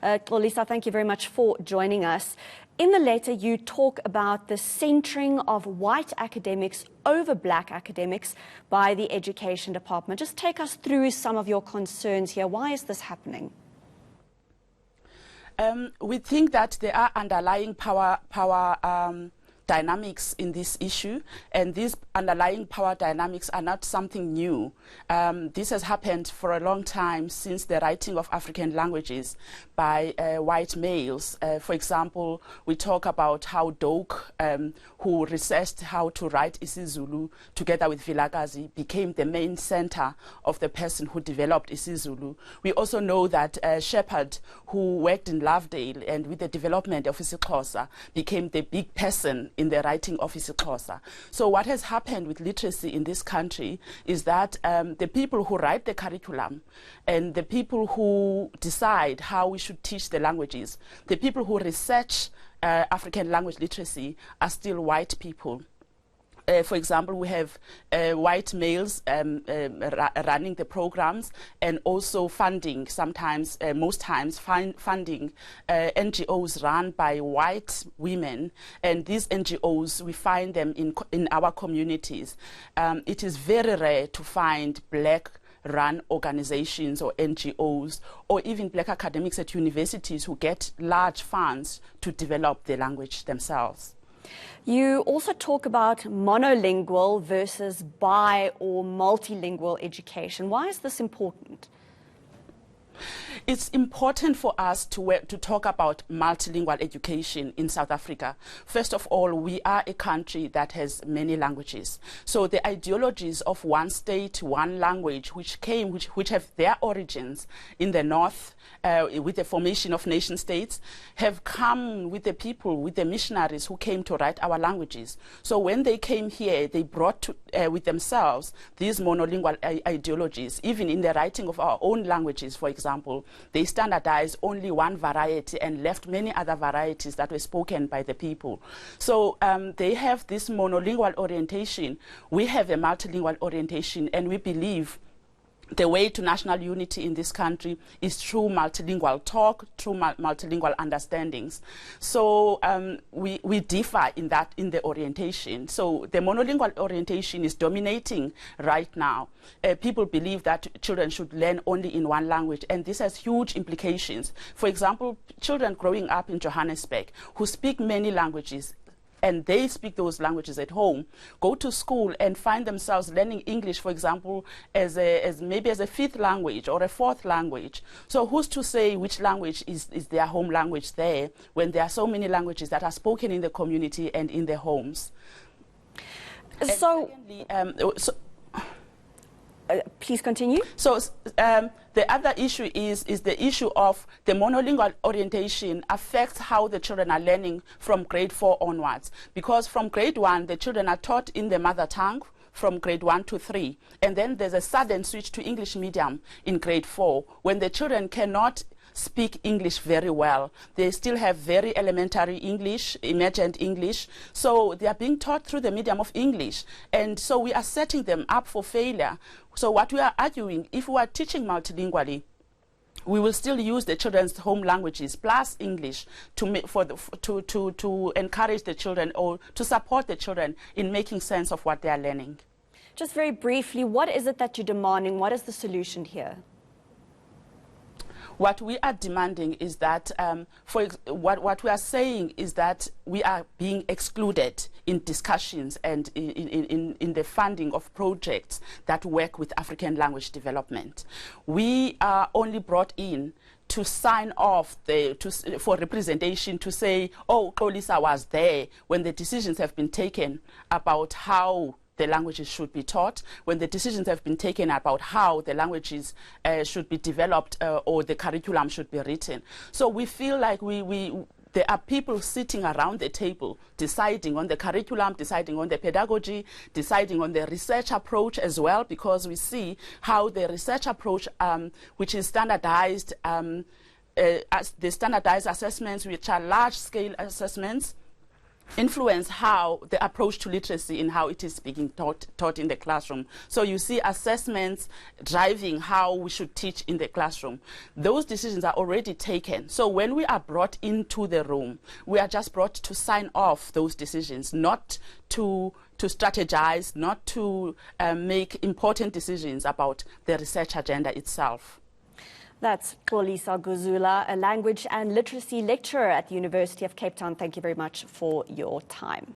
Xolisa, thank you very much for joining us. In the letter, you talk about the centering of white academics over black academics by the Education Department. Just take us through some of your concerns here. Why is this happening? We think that there are underlying power dynamics in this issue, and these underlying power dynamics are not something new. This has happened for a long time since the writing of African languages by white males. For example, we talk about how Doak, who researched how to write isiZulu together with Vilakazi, became the main center of the person who developed isiZulu. We also know that Shepherd, who worked in Lovedale and with the development of isiXhosa, became the big person in the writing of isiXhosa. So what has happened with literacy in this country is that the people who write the curriculum and the people who decide how we should teach the languages, the people who research African language literacy are still white people. For example, we have white males running the programs and also funding, sometimes, most times, funding NGOs run by white women. And these NGOs, we find them in our communities. It is very rare to find black-run organizations or NGOs or even black academics at universities who get large funds to develop the language themselves. You also talk about monolingual versus bi- or multilingual education. Why is this important? It's important for us to talk about multilingual education in South Africa. First of all, we are a country that has many languages. So the ideologies of one state, one language, which have their origins in the north with the formation of nation states, have come with the people, with the missionaries who came to write our languages. So when they came here, they brought with themselves these monolingual ideologies. Even in the writing of our own languages, for example, they standardized only one variety and left many other varieties that were spoken by the people. So they have this monolingual orientation. We have a multilingual orientation, and we believe the way to national unity in this country is through multilingual talk, through multilingual understandings. So we differ in the orientation. So the monolingual orientation is dominating right now. People believe that children should learn only in one language, and this has huge implications. For example, children growing up in Johannesburg who speak many languages, and they speak those languages at home, go to school and find themselves learning English, for example, as maybe as a fifth language or a fourth language. So who's to say which language is their home language there when there are so many languages that are spoken in the community and in their homes? So, please continue. So the other issue is the issue of the monolingual orientation affects how the children are learning from grade 4 onwards. Because from grade 1, the children are taught in their mother tongue from grade 1 to 3. And then there's a sudden switch to English medium in grade 4 when the children cannot speak English very well. They still have very elementary English, emergent English, so they are being taught through the medium of English, and so we are setting them up for failure. So what we are arguing, if we are teaching multilingually, we will still use the children's home languages plus English to encourage the children or to support the children in making sense of what they are learning. Just very briefly, what is it that you're demanding? What is the solution here? What we are demanding is that, what we are saying is that we are being excluded in discussions and in the funding of projects that work with African language development. We are only brought in to sign off for representation, to say, oh, Xolisa was there when the decisions have been taken about how the languages should be taught, when the decisions have been taken about how the languages should be developed or the curriculum should be written. So we feel like there are people sitting around the table deciding on the curriculum, deciding on the pedagogy, deciding on the research approach as well, because we see how the research approach, which is standardized, as the standardized assessments, which are large-scale assessments, influence how the approach to literacy and how it is being taught in the classroom. So you see assessments driving how we should teach in the classroom. Those decisions are already taken. So when we are brought into the room, we are just brought to sign off those decisions, not to strategize, not to make important decisions about the research agenda itself. That's Xolisa Guzula, a language and literacy lecturer at the University of Cape Town. Thank you very much for your time.